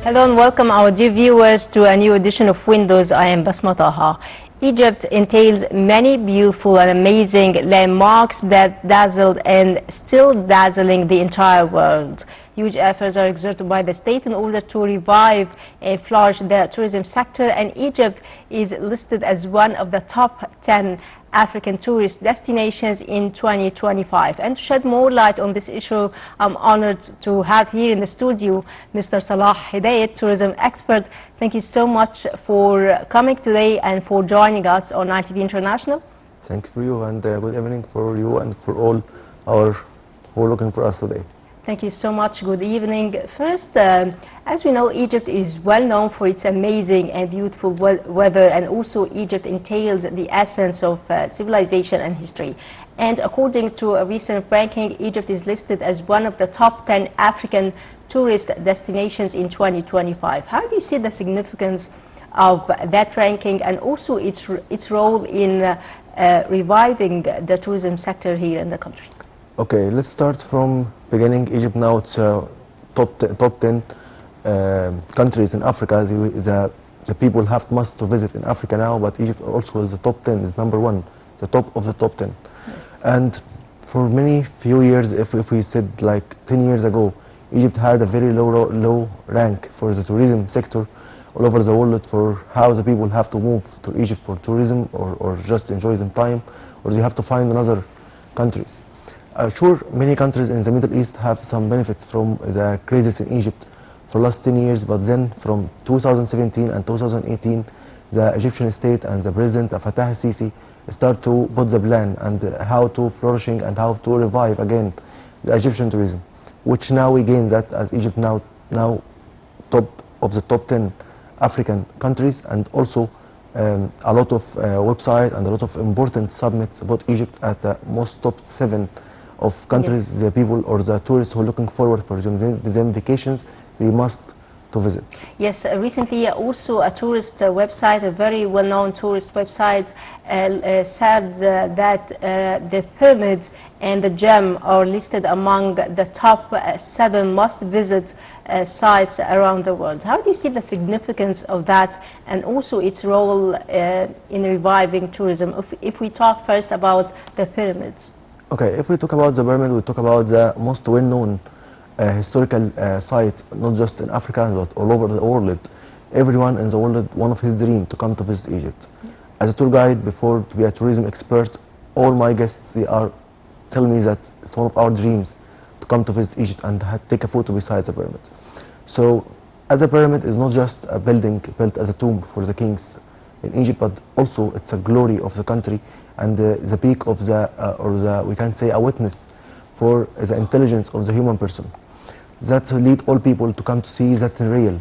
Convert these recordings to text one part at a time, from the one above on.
Hello and welcome our dear viewers to a new edition of Windows. I am Basma Taha. Egypt entails many beautiful and amazing landmarks that dazzled and still dazzling the entire world. Huge efforts are exerted by the state in order to revive and flourish the tourism sector, and Egypt is listed as one of the top 10 African tourist destinations in 2025. And to shed more light on this issue, I'm honored to have here in the studio Mr. Salah, Hadaet, tourism expert. Thank you so much for coming today and for joining us on ITV International. Thank you for you, and good evening for you and for all our who are looking for us today. Thank you so much. Good evening. First, as we know, Egypt is well known for its amazing and beautiful weather, and also Egypt entails the essence of civilization and history. And according to a recent ranking, Egypt is listed as one of the top 10 African tourist destinations in 2025. How do you see the significance of that ranking and also its role in reviving the tourism sector here in the country? Okay, let's start from beginning. Egypt now it's top 10 countries in Africa. The people must to visit in Africa now, but Egypt also is the top 10, is number one, the top of the top 10. Yes. And for few years, if we said like 10 years ago, Egypt had a very low rank for the tourism sector all over the world, for how the people have to move to Egypt for tourism or just enjoy some time, or they have to find another countries. Sure, many countries in the Middle East have some benefits from the crisis in Egypt for the last 10 years, but then from 2017 and 2018, the Egyptian state and the president Fattah al-Sisi start to put the plan and how to flourishing and how to revive again the Egyptian tourism, which now we gain that as Egypt now top of the top 10 African countries, and also a lot of websites and a lot of important summits about Egypt at the most top 7 of countries. Yes. The people or the tourists who are looking forward for them vacations, they must to visit. Yes, recently also a tourist website, a very well-known tourist website, said that the pyramids and the gem are listed among the top 7 must-visit sites around the world. How do you see the significance of that and also its role in reviving tourism? If we talk first about the pyramids. Okay, if we talk about the pyramid, we talk about the most well-known historical sites, not just in Africa, but all over the world. Everyone in the world, one of his dreams to come to visit Egypt. Yes. As a tour guide, before to be a tourism expert, all my guests, they are telling me that it's one of our dreams to come to visit Egypt and take a photo beside the pyramid. So, as a pyramid is not just a building built as a tomb for the kings in Egypt, but also it's a glory of the country and the peak of we can say a witness for the intelligence of the human person. That lead all people to come to see that in real.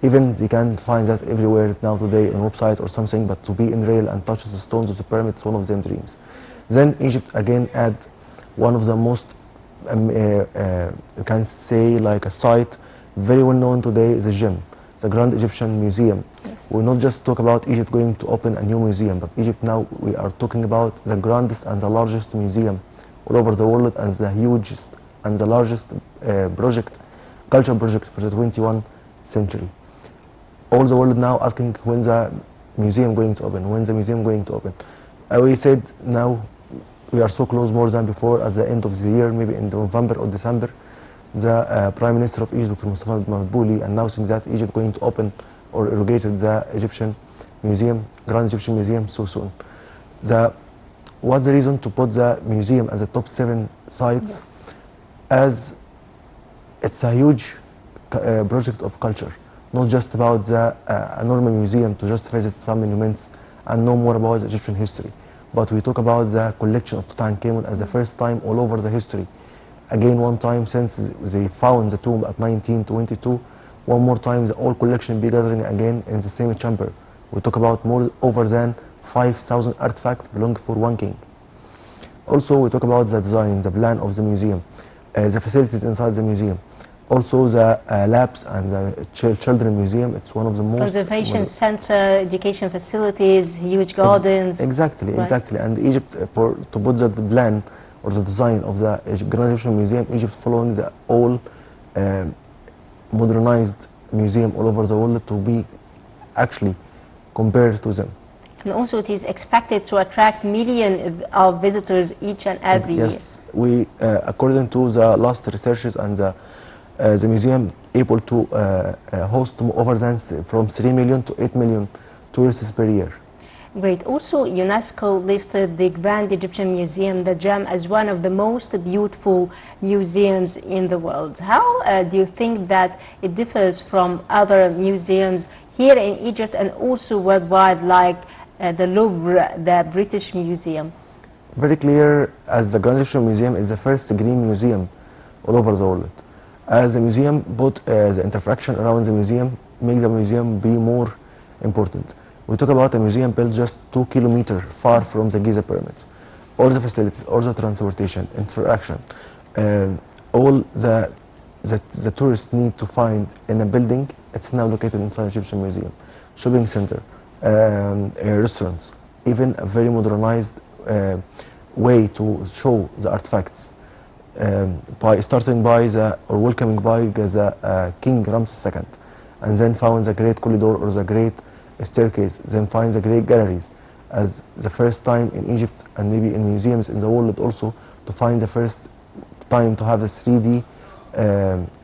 Even they can find that everywhere now today on website or something, but to be in real and touch the stones of the pyramids, one of them dreams. Then Egypt again add one of the most, you can say like a site, very well known today is the gem, the Grand Egyptian Museum. Yes. We'll not just talk about Egypt going to open a new museum, but Egypt now we are talking about the grandest and the largest museum all over the world, and the hugest and the largest cultural project for the 21st century. All the world now asking when the museum going to open, when the museum going to open. We said now we are so close more than before. At the end of the year, maybe in November or December, the Prime Minister of Egypt, Dr. Mustafa Madbouli, announcing that Egypt going to open or irrigated the Egyptian Museum, Grand Egyptian Museum, so soon. What's the reason to put the museum as a top 7 sites? Yes. As it's a huge project of culture, not just about a normal museum to just visit some monuments and know more about the Egyptian history, but we talk about the collection of Tutankhamun as the first time all over the history. Again, one time since they found the tomb at 1922, one more time the whole collection be gathering again in the same chamber. We talk about over than 5,000 artifacts belonging for one king. Also, we talk about the design, the plan of the museum, the facilities inside the museum. Also, the labs and the children museum. It's one of the most conservation center, education facilities, huge gardens. Exactly, right. Exactly. And Egypt, to put the plan or the design of the Grand Egyptian Museum, Egypt following the all modernized museum all over the world to be actually compared to them. And also it is expected to attract millions of visitors each and every year. Yes, we, according to the last researches, and the museum able to host over than from 3 million to 8 million tourists per year. Great. Also, UNESCO listed the Grand Egyptian Museum, the GEM, as one of the most beautiful museums in the world. How do you think that it differs from other museums here in Egypt and also worldwide, like the Louvre, the British Museum? Very clear, as the Grand Egyptian Museum is the first green museum all over the world. As the museum, both the interaction around the museum make the museum be more important. We talk about a museum built just 2 kilometers far from the Giza pyramids. All the facilities, all the transportation, interaction, all the tourists need to find in a building, it's now located inside the Egyptian Museum. Shopping center, restaurants, even a very modernized way to show the artifacts. Starting by or welcoming by the King Ramses II, and then found the great corridor or the great staircase, then find the great galleries, as the first time in Egypt and maybe in museums in the world also to find the first time to have a 3D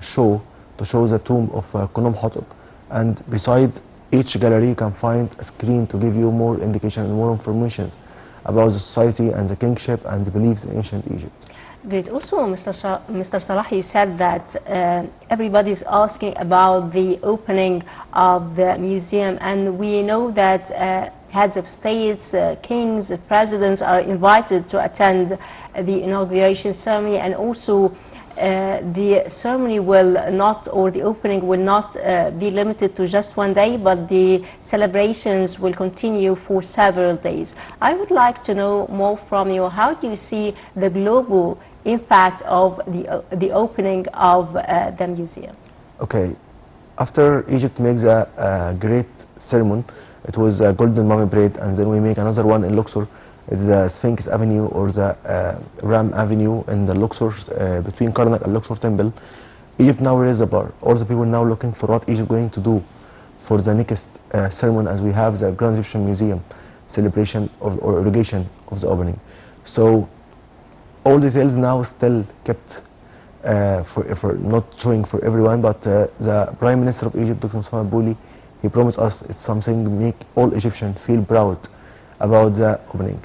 show to show the tomb of Khnum-Hotep. And beside each gallery you can find a screen to give you more indication and more information about the society and the kingship and the beliefs in ancient Egypt. Great. Also, Mr. Salah, you said that everybody is asking about the opening of the museum, and we know that heads of states, kings, presidents are invited to attend the inauguration ceremony, and also the ceremony will not, or the opening will not be limited to just one day, but the celebrations will continue for several days. I would like to know more from you. How do you see the global impact of the opening of the museum? Okay, after Egypt makes a great ceremony, it was a Golden Mummy Parade, and then we make another one in Luxor. It's the Sphinx Avenue or the Ram Avenue in the Luxor, between Karnak and Luxor Temple. Egypt now raised the bar. All the people now looking for what Egypt going to do for the next ceremony, as we have the Grand Egyptian Museum celebration or irrigation of the opening. So all details now still kept for not showing for everyone, but the Prime Minister of Egypt, Dr. Mustafa Bouli, he promised us it's something to make all Egyptians feel proud about the opening.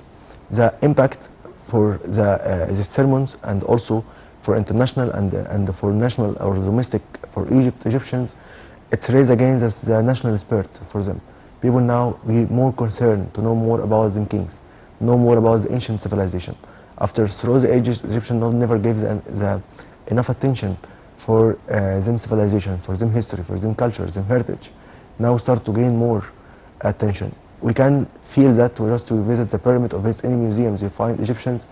The impact for the sermons and also for international and for national or domestic for Egyptians, it's raised again the national spirit for them. People now be more concerned to know more about the kings, know more about the ancient civilization. After through the ages, Egyptians never gave the enough attention for them civilization, for them history, for them culture, them heritage. Now start to gain more attention. We can feel that just to visit the pyramid or visit any museums, you find Egyptians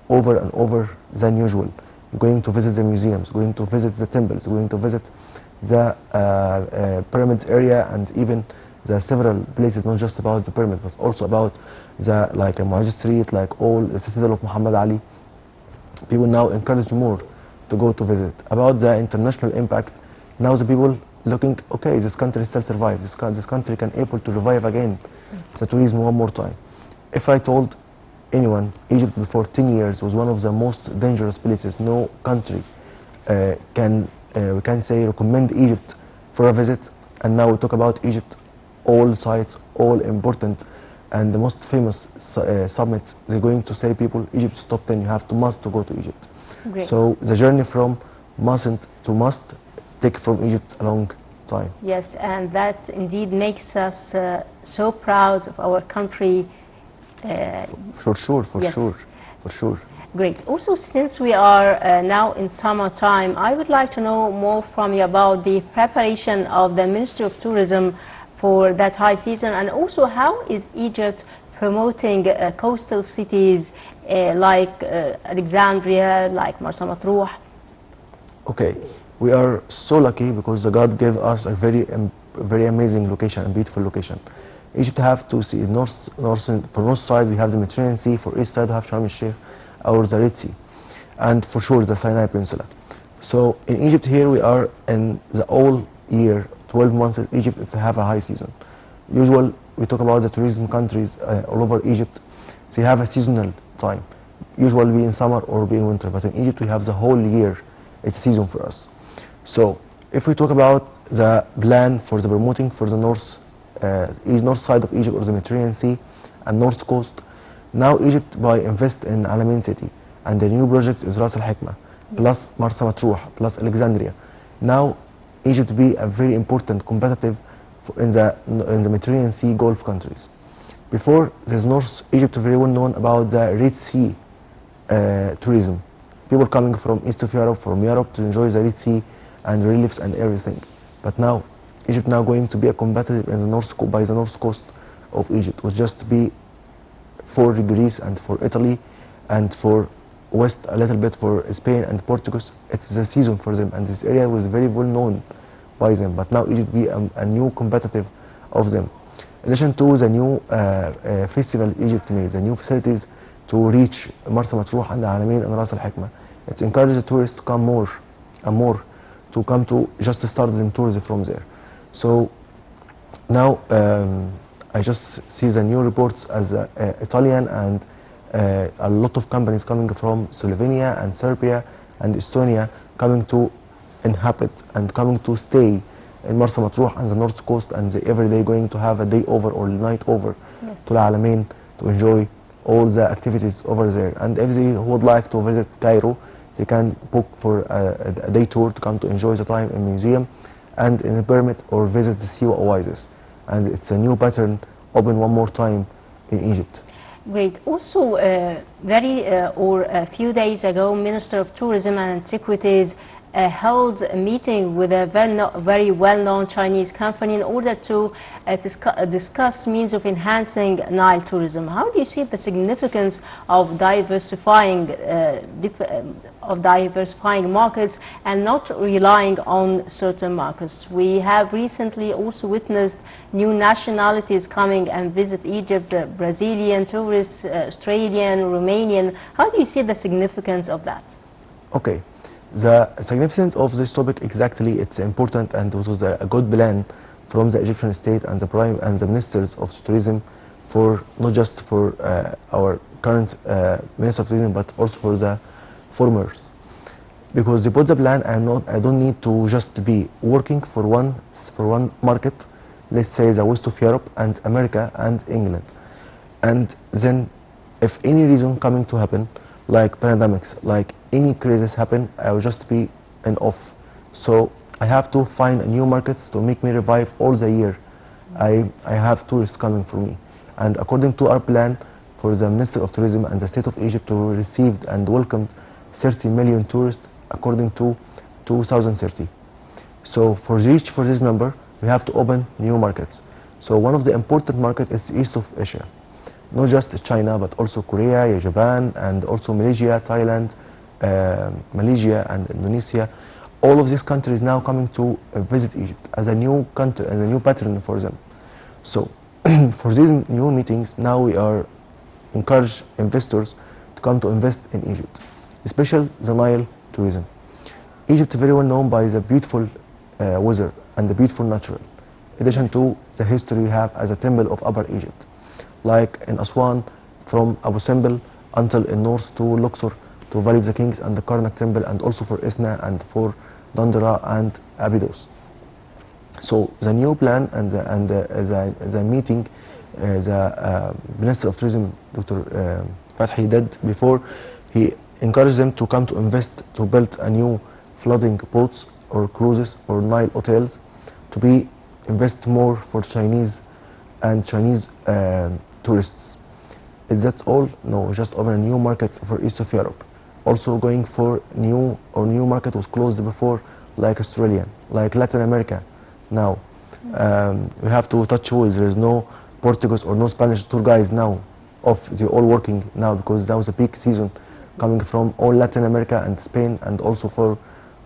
over and over than usual. Going to visit the museums, going to visit the temples, going to visit the pyramids area, and even the several places, not just about the pyramid, but also about the like a Muhajir Street, like all the citadel of Muhammad Ali. People now encourage more to go to visit. About the international impact, now the people looking, okay, this country still survives. This country can able to revive again the tourism one more time. If I told anyone, Egypt before 10 years was one of the most dangerous places, no country can we can say recommend Egypt for a visit, and now we talk about Egypt, all sites, all important and the most famous summits, they're going to say people, Egypt's top 10, you have to must to go to Egypt. Great. So the journey from mustn't to must take from Egypt a long time. Yes, and that indeed makes us so proud of our country. For sure. Great. Also, since we are now in summertime, I would like to know more from you about the preparation of the Ministry of Tourism for that high season, and also how is Egypt promoting coastal cities like Alexandria, like Marsa Matruh? Okay, we are so lucky because the God gave us a very amazing location, a beautiful location. Egypt have to see for north side we have the Mediterranean Sea, for east side we have Sharm el-Sheikh or the Red Sea, and for sure the Sinai Peninsula. So in Egypt here we are in the all year 12 months Egypt is to have a high season. Usual, we talk about the tourism countries all over Egypt, they have a seasonal time. Usually be in summer or be in winter, but in Egypt we have the whole year, it's season for us. So if we talk about the plan for the promoting for the north side of Egypt or the Mediterranean Sea and north coast, now Egypt by invest in Alamein city, and the new project is Ras Al Hikma, plus Marsa Matruh, plus Alexandria. Now Egypt be a very important competitive in the Mediterranean Sea Gulf countries. Before, there's North Egypt very well known about the Red Sea tourism. People coming from east of Europe, from Europe to enjoy the Red Sea and reliefs and everything. But now, Egypt now going to be a competitive in the by the north coast of Egypt, will just be for Greece and for Italy and for west a little bit for Spain and Portugal. It's the season for them, and this area was very well known by them. But now Egypt be a new competitive of them. In addition to the new festival Egypt made, the new facilities to reach Marsa Matruh and Alamein and Ras Al Hikma, it encourages the tourists to come more and more, to come to just start them tourism from there. So now I just see the new reports as Italian and a lot of companies coming from Slovenia and Serbia and Estonia coming to inhabit and coming to stay in Marsa Matruh and the north coast, and they every day going to have a day over or night over to Alamein to enjoy all the activities over there. And if they would like to visit Cairo, they can book for a day tour to come to enjoy the time in museum and in a permit or visit the sea oasis. And it's a new pattern open one more time in Egypt. Great. Also, a few days ago, Minister of Tourism and Antiquities held a meeting with a very well-known Chinese company in order to discuss means of enhancing Nile tourism. How do you see the significance of diversifying markets and not relying on certain markets? We have recently also witnessed new nationalities coming and visit Egypt, Brazilian tourists, Australian, Romanian. How do you see the significance of that? Okay. The significance of this topic exactly, it's important, and it was a good plan from the Egyptian state and the prime and the ministers of tourism, for not just for our current minister of tourism, but also for the former's, because they put the plan. I don't need to just be working for one market, let's say the west of Europe and America and England, and then if any reason coming to happen, like pandemics, like any crisis happen, I will just be off. So I have to find new markets to make me revive all the year. I have tourists coming for me, and according to our plan for the Minister of Tourism and the State of Egypt to receive and welcome 30 million tourists according to 2030. So for this number, we have to open new markets. So one of the important markets is the east of Asia. Not just China, but also Korea, Japan, and also Malaysia, Thailand, Malaysia, and Indonesia. All of these countries now coming to visit Egypt as a new country and a new pattern for them. So for these new meetings, now we are encourage investors to come to invest in Egypt, especially the Nile tourism. Egypt is very well known by the beautiful weather and the beautiful natural, in addition to the history we have as a temple of Upper Egypt, like in Aswan, from Abu Simbel until in north to Luxor, to Valley of the Kings and the Karnak temple, and also for Isna and for Dandara and Abydos. So the new plan and the meeting, the Minister of Tourism, Dr. Fathi, did before, he encouraged them to come to invest, to build a new floating boats or cruises or Nile hotels, to be invest more for Chinese tourists. Is that all? No, just open a new market for east of Europe. Also going for new market was closed before, like Australia, like Latin America. Now we have to touch wood. There is no Portuguese or no Spanish tour guides now off. They're all working now because that was a peak season coming from all Latin America and Spain and also for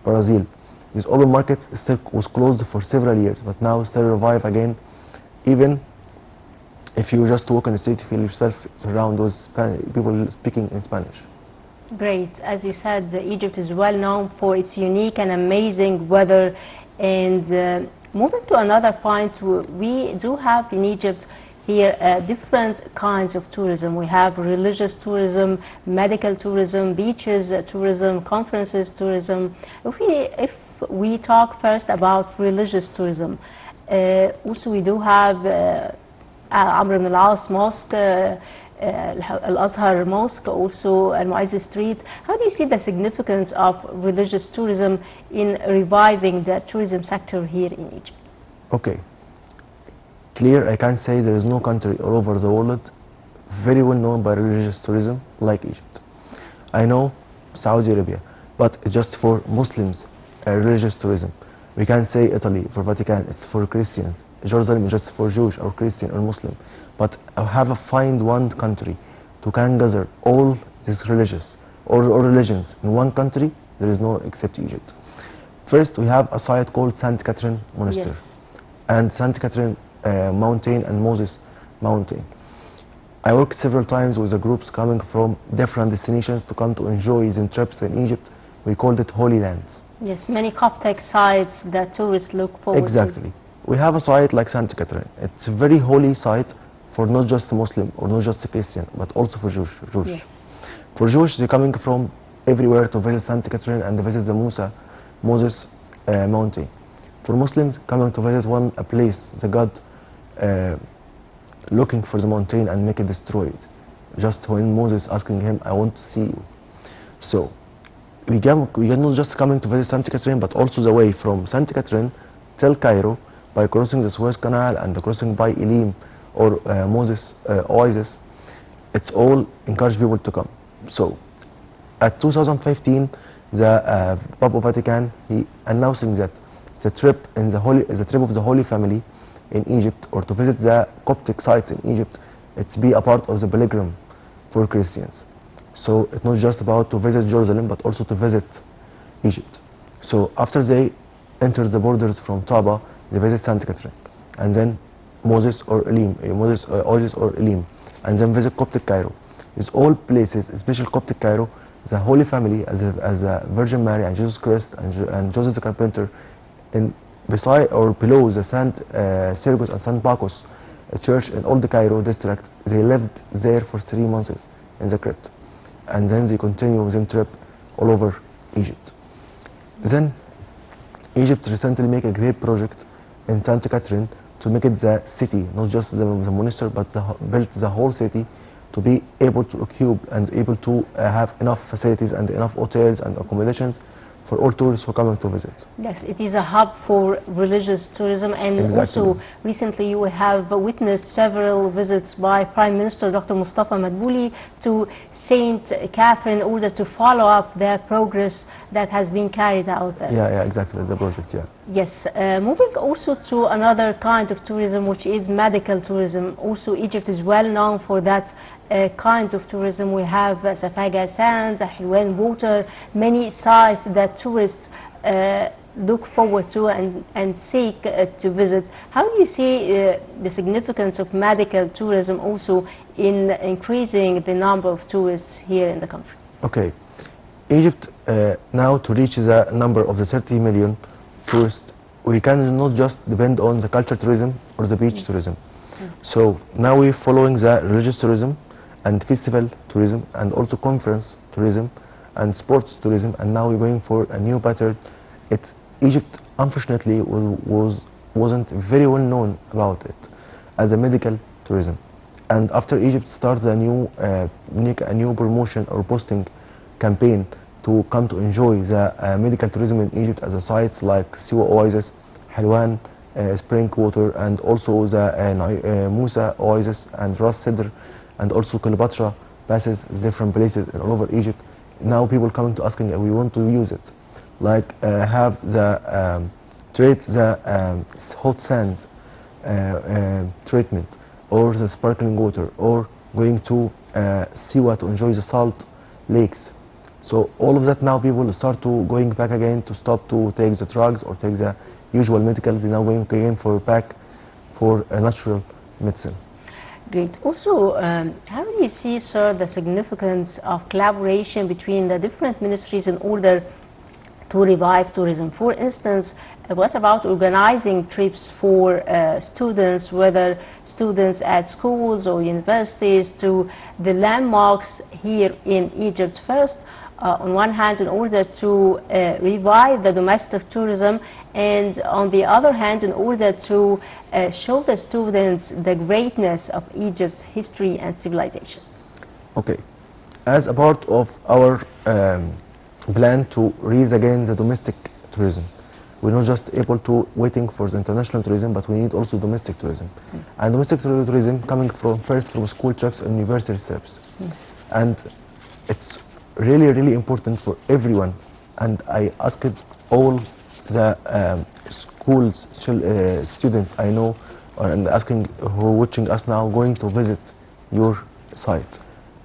Brazil. This open market still was closed for several years, but now still revive again. Even if you just walk in the street, you feel yourself around those people speaking in Spanish. Great. As you said, Egypt is well known for its unique and amazing weather, and Moving to another point, we do have in Egypt here different kinds of tourism. We have religious tourism, medical tourism, beaches tourism, conferences tourism. If we talk first about religious tourism, also we do have Amr ibn al-As Mosque, Al-Azhar Mosque, also Al-Mu'izz Street. How do you see the significance of religious tourism in reviving the tourism sector here in Egypt? Okay. Clear, I can say there is no country all over the world very well known by religious tourism like Egypt. I know Saudi Arabia, but just for Muslims, religious tourism. We can say Italy for Vatican, it's for Christians. Jerusalem is just for Jewish or Christian or Muslim. But I have to find one country to can gather all these religious or religions in one country. There is no except Egypt. First, we have a site called Saint Catherine Monastery, Yes. and Saint Catherine Mountain and Moses Mountain. I worked several times with the groups coming from different destinations to come to enjoy these trips in Egypt. We called it Holy Lands. Yes, many Coptic sites that tourists look forward to. Exactly. We have a site like Saint Catherine. It's a very holy site for not just the Muslim or not just the Christian, but also for Jewish. Yes. For Jewish, they're coming from everywhere to visit Saint Catherine and visit the Moses Mountain. For Muslims, coming to visit a place, the God looking for the mountain and make it destroyed. Just when Moses asking him, I want to see you. So we are not just coming to visit Saint Catherine, but also the way from Saint Catherine till Cairo by crossing the Suez Canal and the crossing by Elim or Moses Oasis. It's all encourage people to come. So at 2015, the Pope of Vatican, he announcing that the trip of the Holy Family in Egypt, or to visit the Coptic sites in Egypt, it's be a part of the pilgrim for Christians. So it's not just about to visit Jerusalem, but also to visit Egypt. So after they enter the borders from Taba, they visit Saint Catherine, and then Moses or Elim, Oasis or Elim, and then visit Coptic Cairo. These all places, especially Coptic Cairo, the Holy Family as a Virgin Mary and Jesus Christ and Joseph the Carpenter, in beside or below the Saint Sergius and Saint Bacchus church in Old Cairo district, they lived there for 3 months in the crypt, and then they continue their trip all over Egypt. Then Egypt recently make a great project in Saint Catherine to make it the city, not just the monastery, but built the whole city to be able to occupy and able to have enough facilities and enough hotels and accommodations for all tourists who are coming to visit. Yes, it is a hub for religious tourism, and Exactly. also recently you have witnessed several visits by Prime Minister Dr. Mustafa Madbouli to Saint Catherine in order to follow up the progress that has been carried out there. Yeah, exactly, that's the project, yeah. Yes, moving also to another kind of tourism, which is medical tourism. Also, Egypt is well known for that kind of tourism. We have Safaga Sand, Hilwan water, many sites that tourists look forward to and seek to visit. How do you see the significance of medical tourism also in increasing the number of tourists here in the country? Okay, Egypt now to reach the number of the 30 million tourists, we can not just depend on the culture tourism or the beach tourism. So now we're following the religious tourism and festival tourism and also conference tourism and sports tourism, and now we're going for a new pattern. Egypt unfortunately wasn't very well known about it as a medical tourism, and after Egypt starts a new promotion or posting campaign to come to enjoy the medical tourism in Egypt as a sites like Siwa Oasis, Hilwan spring water, and also the Musa Oasis and Ras Sedr, and also Cleopatra passes different places all over Egypt. Now people coming to asking, we want to use it, like have the treat the hot sand treatment, or the sparkling water, or going to Siwa to enjoy the salt lakes. So all of that now people start to going back again to stop to take the drugs or take the usual medicals. They're now going again back for natural medicine. Great. Also, how do you see, sir, the significance of collaboration between the different ministries in order to revive tourism. For instance, what about organizing trips for students, whether students at schools or universities, to the landmarks here in Egypt first, on one hand, in order to revive the domestic tourism, and on the other hand, in order to show the students the greatness of Egypt's history and civilization? Okay, as a part of our plan to raise again the domestic tourism, we're not just able to waiting for the international tourism, but we need also domestic tourism. And domestic tourism coming from first from school trips and university trips. And it's really important for everyone. And I asked all the schools students I know, and asking who are watching us now, going to visit your site.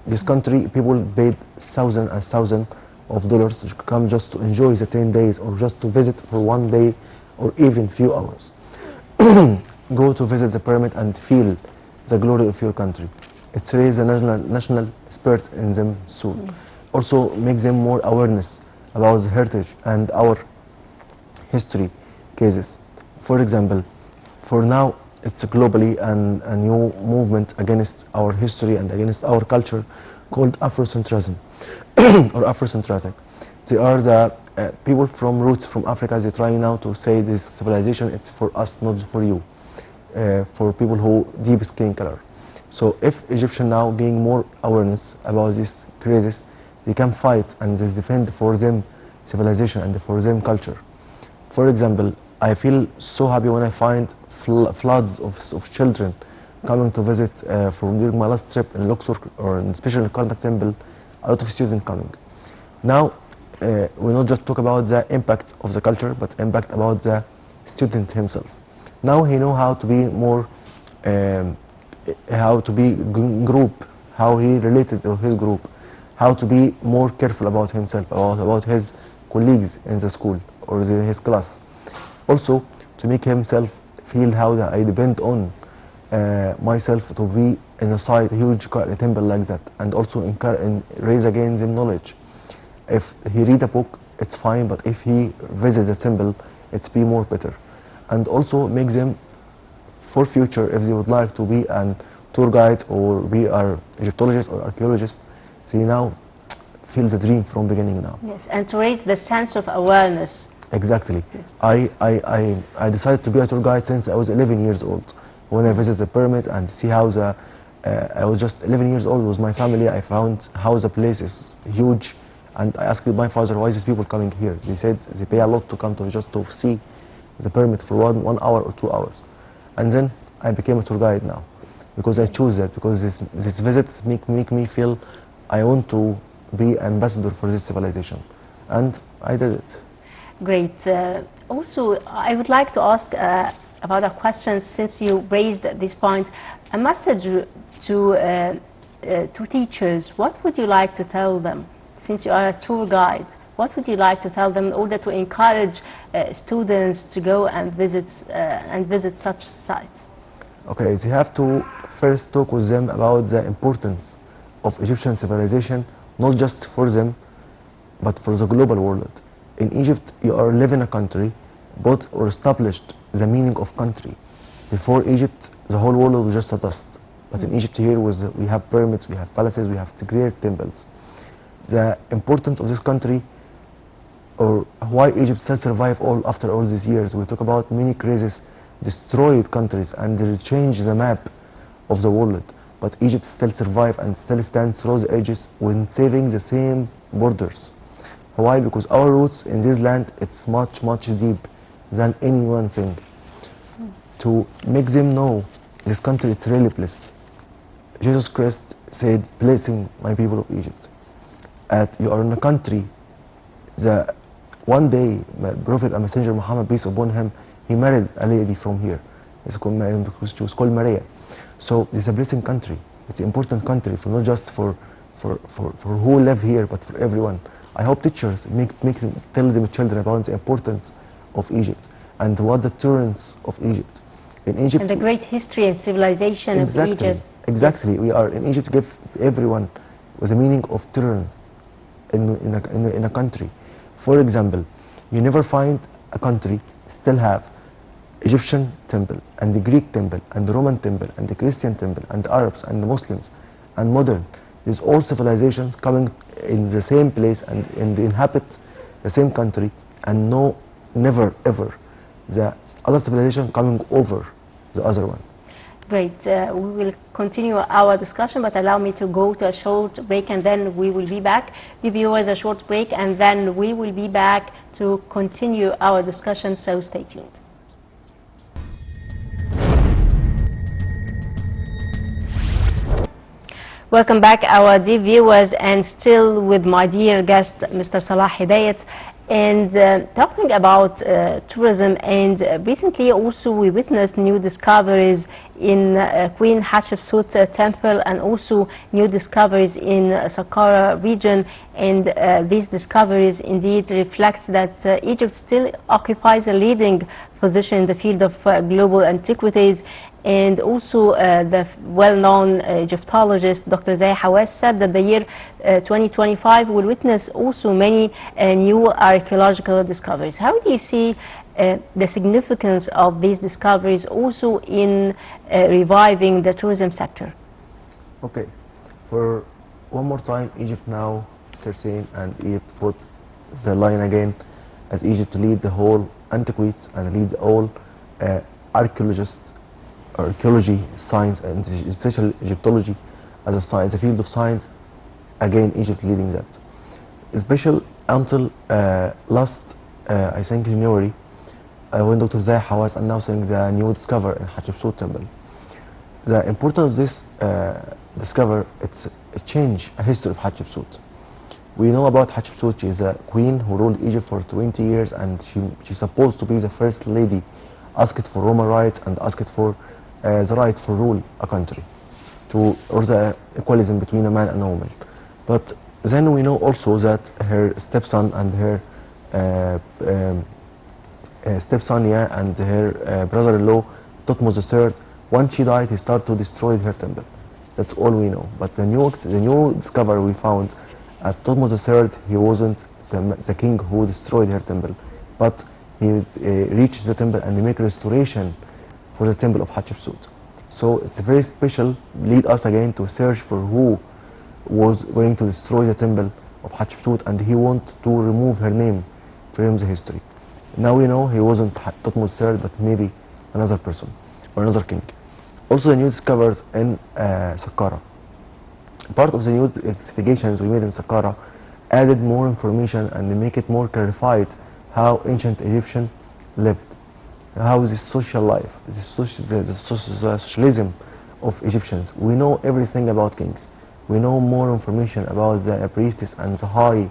This country, people paid thousands and thousands of dollars to come just to enjoy the 10 days, or just to visit for one day, or even few hours. Go to visit the pyramid and feel the glory of your country. It's raise the national spirit in them soon. Also make them more awareness about the heritage and our history cases. For example, for now it's globally a new movement against our history and against our culture called Afrocentrism or Afrocentric. They are the people from roots from Africa. They try now to say this civilization, it's for us, not for you, for people who deep skin color. So if Egyptians now gain more awareness about this crisis, they can fight and they defend for them civilization and for them culture. For example, I feel so happy when I find floods of children coming to visit during my last trip in Luxor, or especially in Karnak Temple, a lot of students coming. Now we not just talk about the impact of the culture, but impact about the student himself. Now he know how to be more, how to be group, how he related to his group, how to be more careful about himself, about his colleagues in the school or his class. Also to make himself feel how that I depend on myself to be in a site, a huge temple like that, and also raise again the knowledge. If he read a book, it's fine, but if he visit the temple, it's be more better. And also make them for future, if they would like to be a tour guide or be an Egyptologist or archaeologist, they now feel the dream from beginning now. Yes, and to raise the sense of awareness. Exactly. I decided to be a tour guide since I was 11 years old. When I visited the pyramid and see how I was just 11 years old with my family, I found how the place is huge, and I asked my father, why these people coming here? They said they pay a lot to come to just to see the pyramid for one hour or 2 hours. And then I became a tour guide now, because I choose that, because this visits make me feel I want to be ambassador for this civilization, and I did it. Great. Also, I would like to ask about a question, since you raised this point, a message to teachers. What would you like to tell them, since you are a tour guide? What would you like to tell them in order to encourage students to go and visit such sites? Okay, they have to first talk with them about the importance of Egyptian civilization, not just for them, but for the global world. In Egypt, you are living in a country, but or established the meaning of country. Before Egypt, the whole world was just a dust. But in Egypt here, we have pyramids, we have palaces, we have the great temples. The importance of this country, or why Egypt still survive after all these years. We talk about many crises, destroyed countries, and they change the map of the world. But Egypt still survive and still stands through the ages when saving the same borders. Why? Because our roots in this land, it's much deep than anyone thing. To make them know this country is really blessed. Jesus Christ said, blessing my people of Egypt. You are in a country, one day, Prophet and Messenger Muhammad, peace upon him, he married a lady from here. She was called Maria. So it's a blessing country. It's an important country, for not just for who live here, but for everyone. I hope teachers tell them children about the importance of Egypt and what the tolerance of Egypt. In Egypt, and the great history and civilization of Egypt. Exactly. Yes. We are in Egypt to give everyone with the meaning of tolerance in a country. For example, You never find a country still have Egyptian temple and the Greek temple and the Roman temple and the Christian temple and the Arabs and the Muslims and modern. These all civilizations coming in the same place and they inhabit the same country, and no, never ever the other civilization coming over the other one. Great. We will continue our discussion, but allow me to go to a short break and then we will be back. The viewers, a short break and then we will be back to continue our discussion, so stay tuned. Welcome back, our dear viewers, and still with my dear guest, Mr. Salah Hadaet, and talking about tourism. And recently also we witnessed new discoveries in Queen Hatshepsut temple, and also new discoveries in Saqqara region. And these discoveries indeed reflect that Egypt still occupies a leading position in the field of global antiquities. And also the well-known Egyptologist Dr. Zay Hawass said that the year 2025 will witness also many new archaeological discoveries. How do you see the significance of these discoveries also in reviving the tourism sector? Okay, for one more time, Egypt now 13, and Egypt put the line again as Egypt to lead the whole antiquities and lead all archaeology, science, and especially Egyptology as a science, a field of science. Again, Egypt leading that. Especially until last, I think January, when Dr. Zay Hawass announcing the new discovery in Hatshepsut temple. The importance of this discovery, it's a change, a history of Hatshepsut. We know about Hatshepsut. She is a queen who ruled Egypt for 20 years, and she's supposed to be the first lady asked for Roman rights and asked for the right for rule a country, or the equalism between a man and a woman. But then we know also that her stepson and her and her brother-in-law Thutmose III, once she died, he started to destroy her temple. That's all we know. But the new discovery we found, as Thutmose III, he wasn't the king who destroyed her temple, but he reached the temple and he make restoration for the temple of Hatshepsut. So it's very special, lead us again to search for who was going to destroy the temple of Hatshepsut, and he want to remove her name from the history. Now we know he wasn't Thutmose III, but maybe another person or another king. Also the new discoveries in Saqqara. Part of the new investigations we made in Saqqara added more information and make it more clarified how ancient Egyptian lived, how this social life, the socialism of Egyptians. We know everything about kings. We know more information about the priestess and the high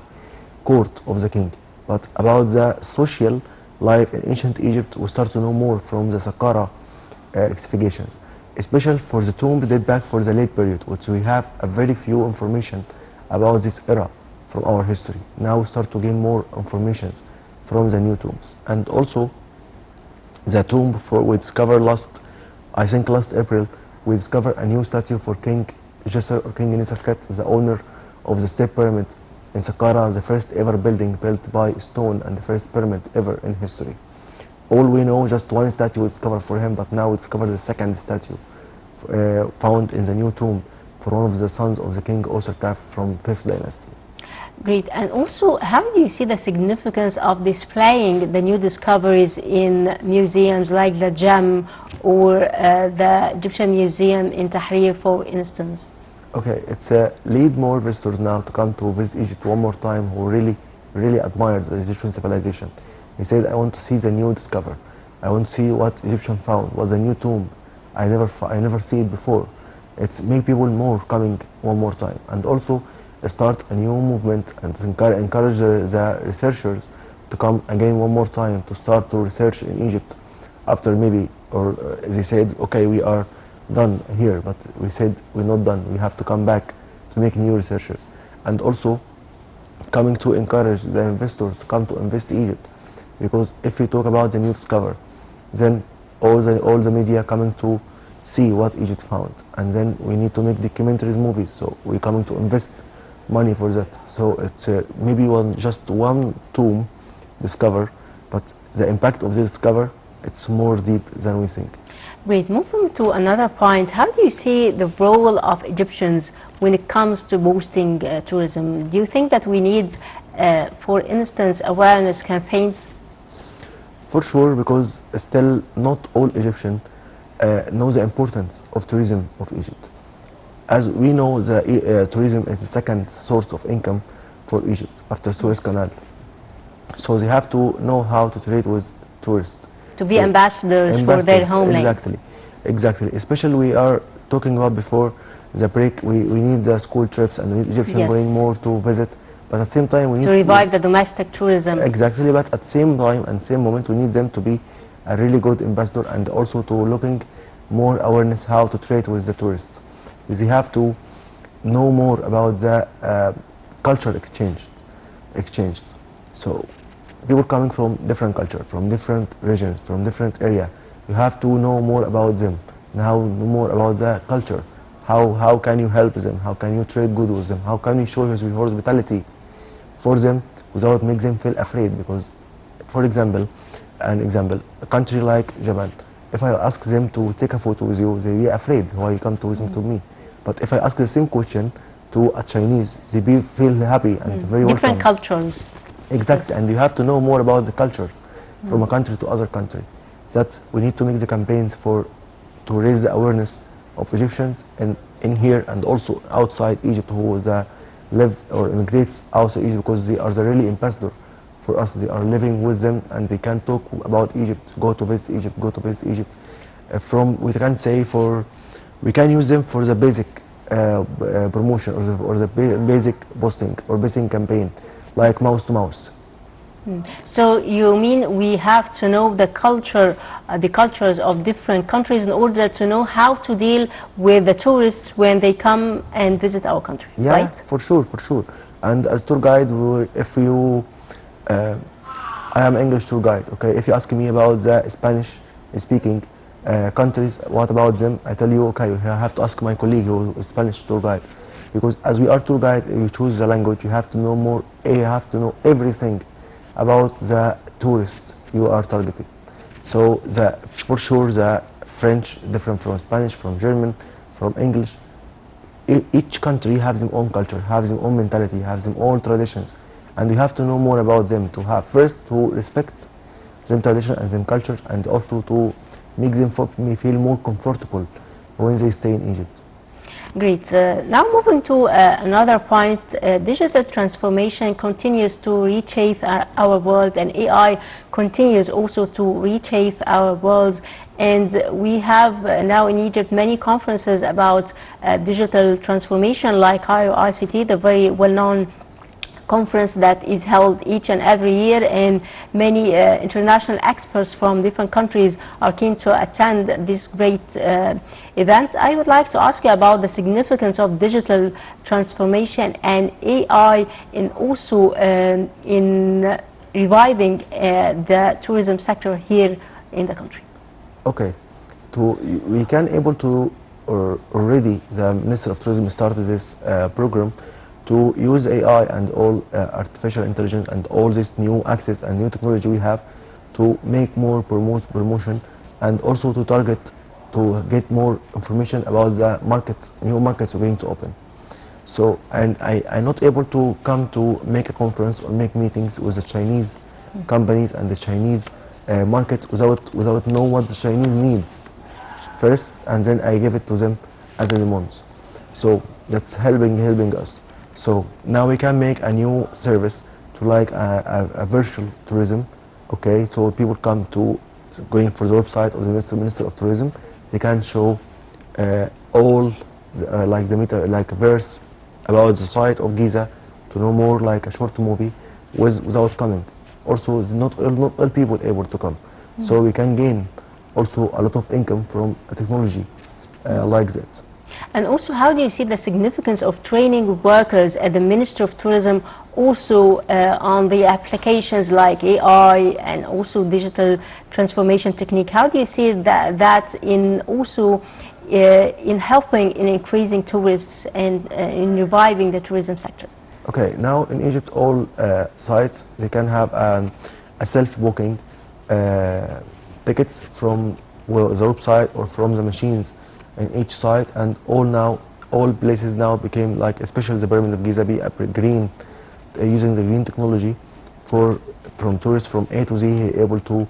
court of the king. But about the social life in ancient Egypt, we start to know more from the Saqqara excavations, especially for the tomb date back for the late period, which we have a very few information about this era from our history. Now we start to gain more information from the new tombs. And also the tomb we discovered last April, we discovered a new statue for King Djeser or King Nisafet, the owner of the State Pyramid in Saqqara, the first ever building built by stone and the first pyramid ever in history. All we know, just one statue we discovered for him, but now we discovered the second statue found in the new tomb for one of the sons of the King Oserkaf from 5th dynasty. Great. And also, how do you see the significance of displaying the new discoveries in museums like the Gem or the Egyptian Museum in Tahrir, for instance? Okay, it's lead more visitors now to come to visit Egypt one more time who really admire the Egyptian civilization. He said, I want to see the new discovery. I want to see what Egyptian found, what the new tomb. I never see it before. It's make people more coming one more time, and also start a new movement and encourage the researchers to come again one more time to start to research in Egypt after maybe, or they said, okay, we are done here, but we said we're not done, we have to come back to make new researchers. And also coming to encourage the investors to come to invest in Egypt, because if we talk about the new discovery, then all the media coming to see what Egypt found, and then we need to make documentaries, movies, so we're coming to invest money for that. So it's maybe just one tomb discover, but the impact of this discover, it's more deep than we think. Great. Moving to another point, how do you see the role of Egyptians when it comes to boosting tourism? Do you think that we need, for instance, awareness campaigns? For sure, because still not all Egyptians know the importance of tourism of Egypt. As we know, the tourism is the second source of income for Egypt after Suez Canal. So they have to know how to trade with tourists. To be ambassadors for their homeland. Exactly. Especially we are talking about before the break, we need the school trips and we need Egyptians going more to visit. But at the same time, we need to revive the domestic tourism. Exactly, but at the same time and same moment, we need them to be a really good ambassador and also to looking more awareness how to trade with the tourists. They have to know more about the cultural exchanges. So people coming from different culture, from different regions, from different area, you have to know more about them, now know more about the culture. How can you help them? How can you trade good with them? How can you show your hospitality for them without make them feel afraid? Because, for example, a country like Japan, if I ask them to take a photo with you, they be afraid. Why you come to listen to me? But if I ask the same question to a Chinese, they feel happy and very welcome. Different cultures. Exactly, and you have to know more about the culture from a country to other country. That we need to make the campaigns to raise the awareness of Egyptians in here and also outside Egypt who live or immigrates outside Egypt, because they are the really ambassador for us. They are living with them and they can talk about Egypt, go to visit Egypt. We can say we can use them for the basic promotion or the basic posting or basic campaign, like mouse to mouse. So you mean we have to know the cultures of different countries in order to know how to deal with the tourists when they come and visit our country, right? For sure. And as tour guide, I am English tour guide, okay? If you ask me about the Spanish speaking countries, what about them? I tell you, okay, you have to ask my colleague who is Spanish tour guide. Because as we are tour guide, you choose the language, you have to know more, you have to know everything about the tourists you are targeting. So for sure the French different from Spanish, from German, from English. Each country has their own culture, has their own mentality, has their own traditions, and you have to know more about them to have first to respect them tradition and them culture, and also to make them feel more comfortable when they stay in Egypt. Great. Now moving to another point, digital transformation continues to reshape our world, and AI continues also to reshape our world. And we have now in Egypt many conferences about digital transformation, like ICT, the very well-known conference that is held each and every year, and many international experts from different countries are keen to attend this great event. I would like to ask you about the significance of digital transformation and AI in also in reviving the tourism sector here in the country. Okay, we can able to, or already the Minister of Tourism started this program to use AI and all artificial intelligence and all this new access and new technology we have to make more promotion, and also to target to get more information about the markets, new markets we're going to open. So, and I'm not able to come to make a conference or make meetings with the Chinese companies and the Chinese markets without know what the Chinese needs first, and then I give it to them as a demands. So that's helping us. So now we can make a new service to like a virtual tourism, okay? So people come to going for the website of the Minister of Tourism, they can show all like the like verse about the site of Giza, to know more like a short movie without coming. Also, not all people able to come, so we can gain also a lot of income from technology like that. And also, how do you see the significance of training workers at the Ministry of Tourism also on the applications like AI and also digital transformation technique? How do you see that in also in helping in increasing tourists and in reviving the tourism sector? Okay, now in Egypt all sites, they can have a self-booking tickets from the website or from the machines in each site, and all places now became like, especially the Pyramid of Giza, be green, using the green technology from tourists from A to Z, able to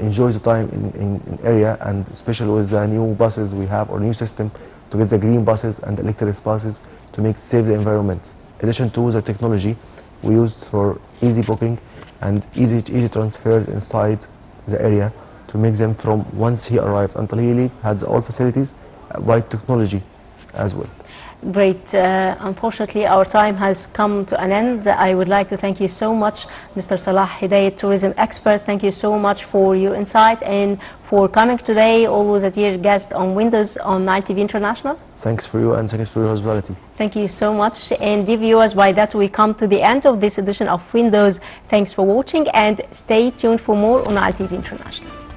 enjoy the time in area, and especially with the new buses we have, or new system to get the green buses and electric buses to save the environment. In addition to the technology we used for easy booking and easy transfer inside the area, to make them from once he arrived until he leave had all facilities by technology as well. Great. Unfortunately, our time has come to an end. I would like to thank you so much, Mr. Salah Hadaet, tourism expert. Thank you so much for your insight and for coming today, always a dear guest on Windows on Nile TV International. Thanks for you, and thanks for your hospitality. Thank you so much. And dear viewers, by that we come to the end of this edition of Windows. Thanks for watching, and stay tuned for more on Nile TV International.